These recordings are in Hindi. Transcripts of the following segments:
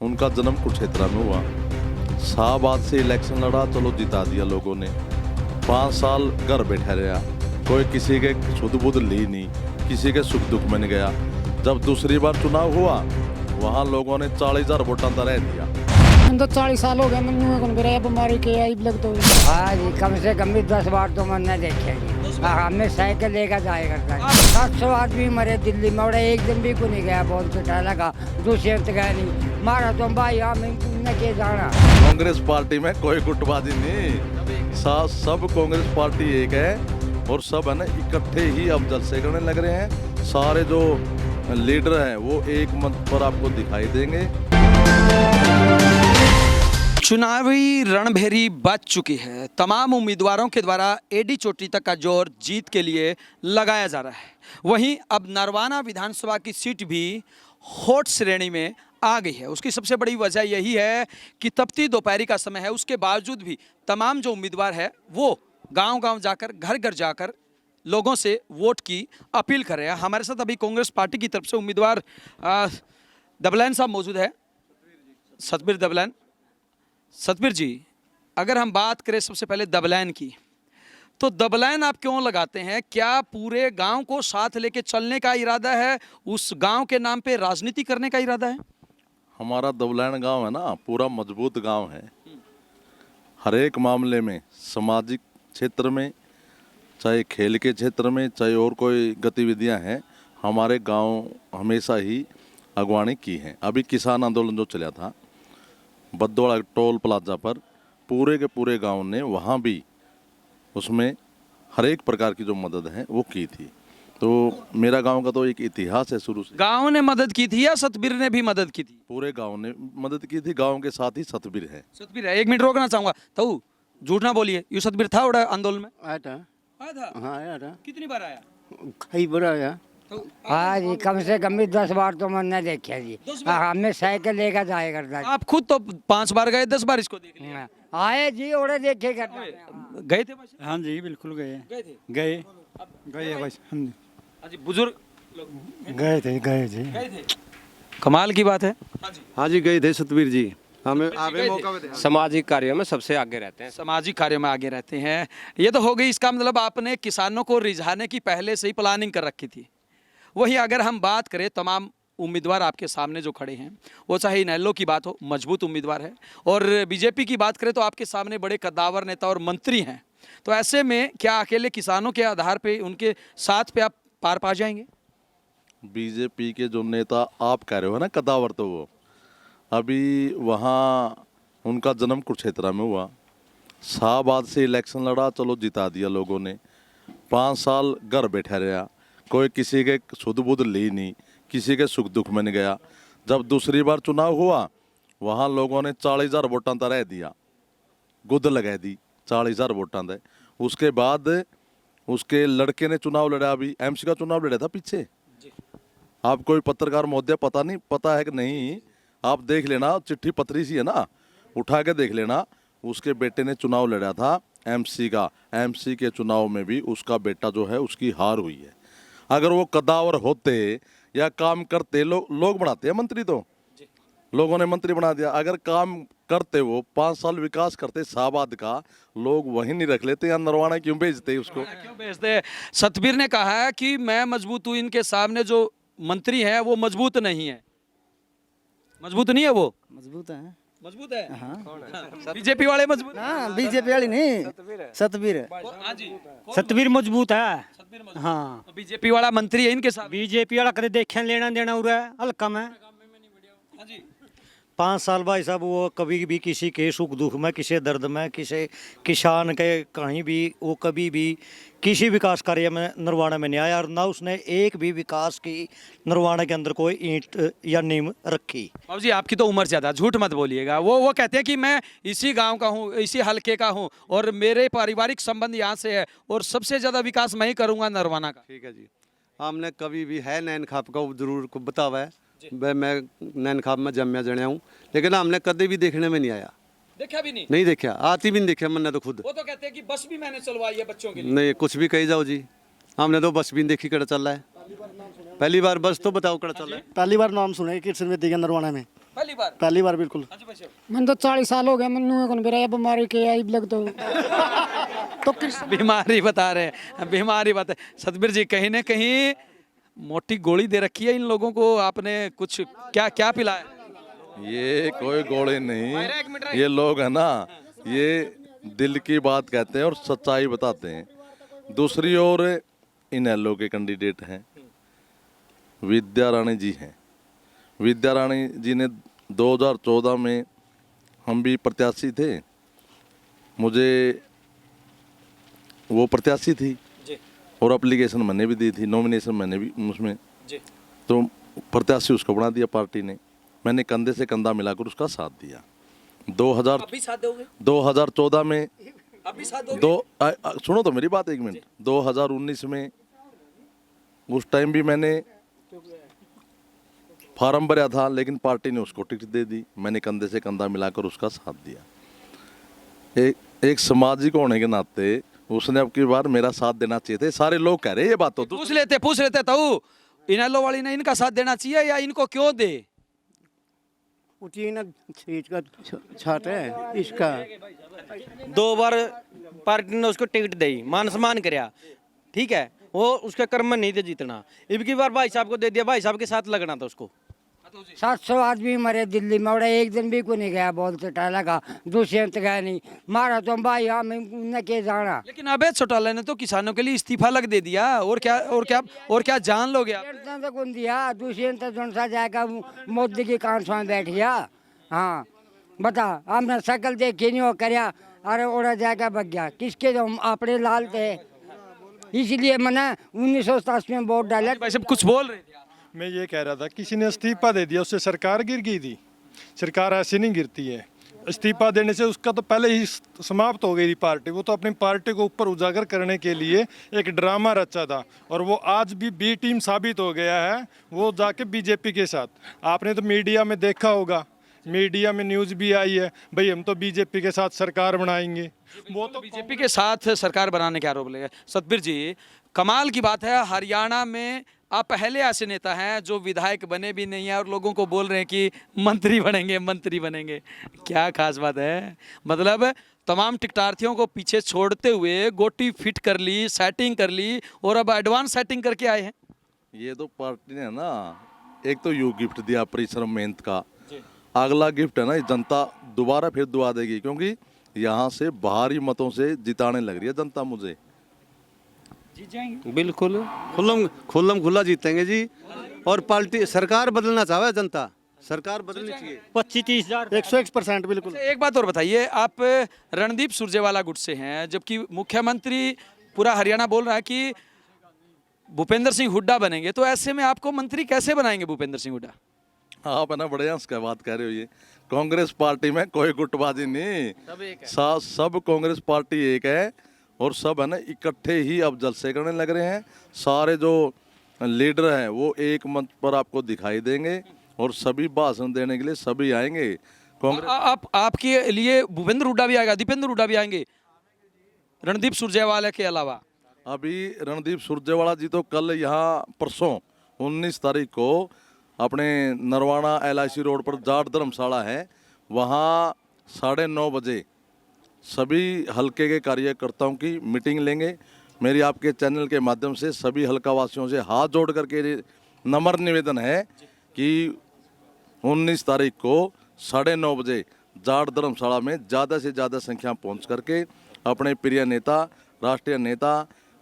उनका जन्म कुरुक्षेत्र में हुआ। शाहबाद से इलेक्शन लड़ा, चलो जिता दिया लोगों ने। 5 साल घर बैठा रहा, कोई किसी के सुध बुध ली नहीं, किसी के सुख दुख में नहीं गया। जब दूसरी बार चुनाव हुआ, वहाँ लोगों ने 40,000 वोटां का रह दिया। तो 40 साल हो गए मैंने बीमारी के आई लग तो हाँ जी, कम से कम भी 10 बार तो मैंने देखे जी। हमें साइकिल लेकर जाए करता है। 700 आदमी मरे दिल्ली में, और एक दिन भी को नहीं गया। बहुत चटा लगा, दूसरे तो गया नहीं। मारा तो भाई हमें के जाना। कांग्रेस पार्टी में कोई गुटबाजी नहीं, सब कांग्रेस पार्टी एक है और सब है ना इकट्ठे ही अब जलसे करने लग रहे हैं। सारे जो लीडर हैं वो एक मंच पर आपको दिखाई देंगे। चुनावी रणभेरी बच चुकी है। तमाम उम्मीदवारों के द्वारा एडी चोटी तक का जोर जीत के लिए लगाया जा रहा है। वहीं अब नरवाना विधानसभा की सीट भी हॉट श्रेणी में आ गई है। उसकी सबसे बड़ी वजह यही है कि तपती दोपहरी का समय है, उसके बावजूद भी तमाम जो उम्मीदवार है वो गांव-गांव जाकर, घर-घर जाकर लोगों से वोट की अपील कर रहे हैं। हमारे साथ अभी कांग्रेस पार्टी की तरफ से उम्मीदवार दबलैन साहब मौजूद है, सतबीर दबलैन। सतबीर जी, अगर हम बात करें सबसे पहले दबलैन की, तो दबलैन आप क्यों लगाते हैं? क्या पूरे गांव को साथ लेके चलने का इरादा है? उस गांव के नाम पे राजनीति करने का इरादा है? हमारा दबलैन गांव है ना, पूरा मजबूत गांव है। हर एक मामले में, सामाजिक क्षेत्र में, चाहे खेल के क्षेत्र में, चाहे और कोई गतिविधियां हैं, हमारे गांव हमेशा ही अगवानी की है। अभी किसान आंदोलन जो चला था बद्दोड़ा टोल प्लाजा पर, पूरे के पूरे गांव ने वहां भी उसमें हर एक प्रकार की जो मदद है वो की थी। तो मेरा गांव का तो एक इतिहास है शुरू से। गांव ने मदद की थी या सतबीर ने भी मदद की थी? पूरे गांव ने मदद की थी, गांव के साथ ही सतबीर है। सतबीर है। 1 मिनट रोकना चाहूंगा, तो झूठ ना बोलिए, ये सतबीर था उड़ा आंदोलन में? आया था। आया था? हाँ आया था, कितनी बार आया? कई बार आया। हाँ जी, कम से कम भी 10 बार तो मैंने देखे जी। हमें साइकिल लेकर जाए करता है। आप खुद तो 5 बार गए, 10 बार इसको देख लिया। आए जी, और देखे करता है। गए थे बस? हाँ जी, बिल्कुल गए। गए थे? गए गए बस हम जी, बुजुर्ग लोग गए थे जी। गए थे। कमाल की बात है। हाँ जी, हाँ जी, गए थे सतबीर जी। हमें मौका भी सामाजिक कार्यों में सबसे आगे रहते हैं। सामाजिक कार्यों में आगे रहते हैं। ये तो हो गई, इसका मतलब आपने किसानों को रिझाने की पहले से ही प्लानिंग कर रखी थी। वहीं अगर हम बात करें तमाम उम्मीदवार आपके सामने जो खड़े हैं, वो चाहे इनेलो की बात हो, मजबूत उम्मीदवार है, और बीजेपी की बात करें तो आपके सामने बड़े कद्दावर नेता और मंत्री हैं। तो ऐसे में क्या अकेले किसानों के आधार पे, उनके साथ पे आप पार पा जाएंगे? बीजेपी के जो नेता आप कह रहे हो ना कदावर, तो वो अभी वहाँ उनका जन्म कुरुक्षेत्र में हुआ। शाहबाद से इलेक्शन लड़ा, चलो जिता दिया लोगों ने। 5 साल घर बैठा रहा, कोई किसी के सुध बुध ली नहीं, किसी के सुख दुख में नहीं गया। जब दूसरी बार चुनाव हुआ, वहाँ लोगों ने 40,000 वोटां का रह दिया, गुद लगा दी 40,000 वोटां दे। उसके बाद उसके लड़के ने चुनाव लड़ा, अभी एमसी का चुनाव लड़ा था पीछे। आप कोई पत्रकार महोदय, पता नहीं पता है कि नहीं, आप देख लेना, चिट्ठी पत्री सी है ना, उठा के देख लेना। उसके बेटे ने चुनाव लड़ा था एमसी का, एमसी के चुनाव में भी उसका बेटा जो है उसकी हार हुई है। अगर वो कदावर होते या काम करते, लोग बनाते हैं मंत्री, तो लोगों ने मंत्री बना दिया। अगर काम करते वो 5 साल विकास करते शाहबाद का, लोग वहीं नहीं रख लेते, या नरवाना क्यों भेजते उसको? क्यों भेजते? सतबीर ने कहा है कि मैं मजबूत हूँ, इनके सामने जो मंत्री है वो मजबूत नहीं है। मजबूत नहीं है वो? मजबूत है। मजबूत है। हाँ, बीजेपी वाले मजबूत? हाँ बीजेपी वाली नहीं, सतबीर हाँ जी, सतबीर मजबूत है। सतबीर मजबूत। हाँ, बीजेपी वाला मंत्री है इनके साथ? बीजेपी वाला कदे देखे लेना देना उरा हल्का में। हाँ जी। 5 साल भाई साहब, वो कभी भी किसी के सुख दुख में, किसी दर्द में, किसी किसान के कहीं भी, वो कभी भी किसी विकास कार्य में नरवाना में नहीं आया। और ना उसने एक भी विकास की नरवाना के अंदर कोई ईंट या नींव रखी। बाबू जी, आपकी तो उम्र ज़्यादा, झूठ मत बोलिएगा। वो कहते हैं कि मैं इसी गांव का हूँ, इसी हलके का हूँ, और मेरे पारिवारिक संबंध यहाँ से है, और सबसे ज़्यादा विकास मैं ही करूँगा नरवाना का। ठीक है जी। हमने कभी भी है नैन खाप का जरूर को बतावा है। मैं नैन खाप में जम्या जड़िया हूँ, लेकिन हमने कभी भी देखने में नहीं आया। देखा भी नहीं? नहीं देखा, आती भी नहीं देखा मैंने तो खुद। वो तो कहते हैं कि बस भी मैंने चलवाई है बच्चों के लिए। नहीं, कुछ भी कही जाओ जी, हमने तो बस भी नहीं देखी, कड़ा चल रहा है। पहली बार बस तो बताओ कड़ा चल रहा है। पहली बार नाम सुना है कृष्ण विद्या नरवाना में। पहली बार बिल्कुल। मैंने तो 40 साल हो गए मनु कौन मेरा बीमारी के आई लग तो किस बीमारी बता रहे हैं, बीमारी बता। सतबीर जी कहीं ना कहीं मोटी गोली दे रखी है इन लोगों को, आपने कुछ क्या क्या पिलाया? ये कोई गोले नहीं, ये लोग है ना, ये दिल की बात कहते हैं और सच्चाई बताते हैं। दूसरी ओर इनेलो के कैंडिडेट हैं, विद्या रानी जी हैं। विद्या रानी जी ने 2014 में, हम भी प्रत्याशी थे, मुझे वो प्रत्याशी थी और एप्लीकेशन मैंने भी दी थी, नॉमिनेशन मैंने भी उसमें, तो प्रत्याशी उसको बना दिया पार्टी ने। मैंने कंधे से कंधा मिलाकर उसका साथ दिया। 2014 में सुनो तो मेरी बात एक मिनट। 2019 में उस टाइम भी मैंने फार्म भरा था, लेकिन पार्टी ने उसको टिकट दे दी। मैंने कंधे से कंधा मिलाकर उसका साथ दिया। एक सामाजिक होने के नाते उसने अब की बार मेरा साथ देना चाहिए थे। सारे लोग कह रहे हैं ये बात तो पूछ लेते तो इनेलो वाली ने इनका साथ देना चाहिए या इनको क्यों दे? उठी ना सीट का छाट है इसका। 2 बार पार्टी ने उसको टिकट दी, मान सम्मान कराया, ठीक है, वो उसके कर्म में नहीं थे जीतना। अब की बार भाई साहब को दे दिया, भाई साहब के साथ लगना था उसको। 700 आदमी मरे दिल्ली में, और एक दिन भी को नहीं गया बोल चौटाला का, दुष्यंत गया नहीं, मारा तो भाई हम उन्हें के जाना। लेकिन अबे चौटाला ने तो किसानों के लिए इस्तीफा लग दे दिया, और क्या जान लोगे आप? तो कौन दिया दुष्यंत जोन सा जाएगा मोदी की कान में बैठ गया। हाँ बता, हमने शकल देखी नहीं, वो करया अरे ओढ़ा जाएगा बग गया। किसके जो हम अपने लाल थे, इसलिए मैंने 1987 में वोट डाला। भाई साहब कुछ बोल रहे थे? मैं ये कह रहा था, किसी ने इस्तीफा दे दिया, उससे सरकार गिर गई थी। सरकार ऐसे नहीं गिरती है। इस्तीफा देने से उसका तो पहले ही समाप्त हो गई थी पार्टी। वो तो अपनी पार्टी को ऊपर उजागर करने के लिए एक ड्रामा रचा था, और वो आज भी बी टीम साबित हो गया है। वो जाके बीजेपी के साथ, आपने तो मीडिया में देखा होगा, मीडिया में न्यूज़ भी आई है, भाई हम तो बीजेपी के साथ सरकार बनाएंगे। वो तो बीजेपी के साथ सरकार बनाने के आरोप लगे। सतबीर जी, कमाल की बात है, हरियाणा में आप पहले ऐसे नेता हैं जो विधायक बने भी नहीं है और लोगों को बोल रहे हैं कि मंत्री बनेंगे। क्या खास बात है? मतलब तमाम टिकटार्थियों को पीछे छोड़ते हुए गोटी फिट कर ली, सेटिंग कर ली, और अब एडवांस सेटिंग करके आए हैं। ये तो पार्टी ने ना, एक तो यू गिफ्ट दिया परिश्रम मेहनत का, अगला गिफ्ट है ना, जनता दोबारा फिर दुआ देगी, क्योंकि यहाँ से बाहरी मतों से जिताने लग रही है जनता मुझे। बिल्कुल खुल्लम खुल्ला जीतेंगे जी। और पार्टी सरकार बदलना चाहे जनता, सरकार बदलनी चाहिए। 25-30 हज़ार 101% बिल्कुल। एक बात और बताइए, आप रणदीप सुरजेवाला गुट से हैं, जबकि मुख्यमंत्री पूरा हरियाणा बोल रहा है कि भूपेंद्र सिंह हुड्डा बनेंगे, तो ऐसे में आपको मंत्री कैसे बनाएंगे भूपेंद्र सिंह हुड्डा? आप है ना बड़े हंस के बात कर रहे हो। ये कांग्रेस पार्टी में कोई गुटबाजी नहीं, सब कांग्रेस पार्टी एक है, और सब है ना इकट्ठे ही अब जलसे करने लग रहे हैं। सारे जो लीडर हैं वो एक मंच पर आपको दिखाई देंगे, और सभी भाषण देने के लिए सभी आएंगे। कांग्रेस आपके लिए भूपेंद्र हुड्डा भी आएगा, दीपेंद्र हुड्डा भी आएंगे रणदीप सुरजेवाला के अलावा? अभी रणदीप सुरजेवाला जी तो कल यहाँ परसों 19 तारीख को अपने नरवाना LIC रोड पर जाट धर्मशाला है, वहाँ 9:30 बजे सभी हलके के कार्यकर्ताओं की मीटिंग लेंगे। मेरी आपके चैनल के माध्यम से सभी हलका वासियों से हाथ जोड़ करके नम्र निवेदन है कि 19 तारीख को 9:30 बजे जाट धर्मशाला में ज़्यादा से ज़्यादा संख्या पहुंच करके अपने प्रिय नेता,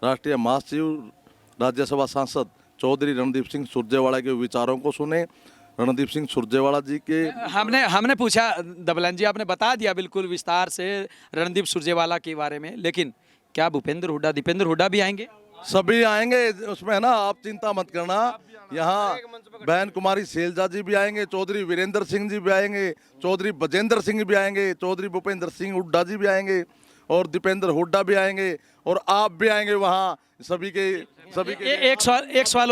राष्ट्रीय महासचिव, राज्यसभा सांसद चौधरी रणदीप सिंह सुरजेवाला के विचारों को सुने। रणदीप सिंह सुरजेवाला जी के हमने पूछा, दबलन जी आपने बता दिया बिल्कुल विस्तार से रणदीप सुरजेवाला के बारे में, लेकिन क्या भूपेंद्र हुड्डा, दीपेंद्र हुड्डा भी आएंगे? सभी आएंगे, उसमें है ना, आप चिंता मत करना। यहाँ बहन कुमारी शैलजा जी भी आएंगे, चौधरी वीरेंद्र सिंह जी भी आएंगे, चौधरी बजेंद्र सिंह भी आएंगे, चौधरी भूपेंद्र सिंह हुड्डा जी भी आएंगे, और दीपेंद्र हुड्डा भी आएंगे, और आप भी आएंगे वहाँ। सभी के एक सवाल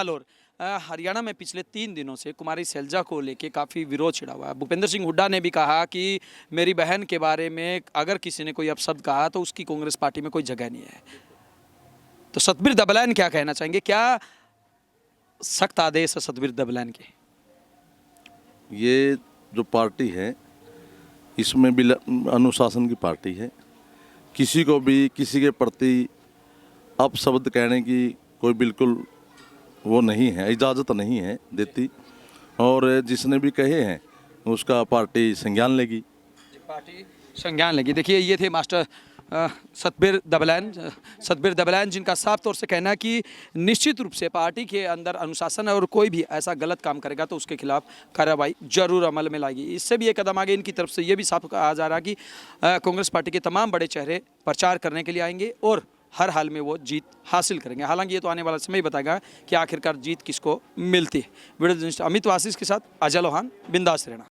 और हरियाणा में पिछले 3 दिनों से कुमारी शैलजा को लेके काफ़ी विरोध छिड़ा हुआ है। भूपेंद्र सिंह हुड्डा ने भी कहा कि मेरी बहन के बारे में अगर किसी ने कोई अपशब्द कहा तो उसकी कांग्रेस पार्टी में कोई जगह नहीं है। तो सतबीर दबलन क्या कहना चाहेंगे? क्या सख्त आदेश है सतबीर दबलन के? ये जो पार्टी है इसमें भी अनुशासन की पार्टी है। किसी को भी किसी के प्रति अपशब्द कहने की कोई बिल्कुल वो नहीं है, इजाज़त नहीं है देती, और जिसने भी कहे हैं उसका पार्टी संज्ञान लेगी। पार्टी संज्ञान लेगी। देखिए ये थे मास्टर सतबीर दबलैन जिनका साफ तौर से कहना है कि निश्चित रूप से पार्टी के अंदर अनुशासन है और कोई भी ऐसा गलत काम करेगा तो उसके खिलाफ कार्रवाई जरूर अमल में लाएगी। इससे भी एक कदम आगे इनकी तरफ से ये भी साफ कहा जा रहा है कि कांग्रेस पार्टी के तमाम बड़े चेहरे प्रचार करने के लिए आएंगे और हर हाल में वो जीत हासिल करेंगे। हालांकि ये तो आने वाला समय ही बताएगा कि आखिरकार जीत किसको मिलती है। वीडियो जर्नलिस्ट अमित वासिस के साथ अजय लोहान, बिंदास रहना।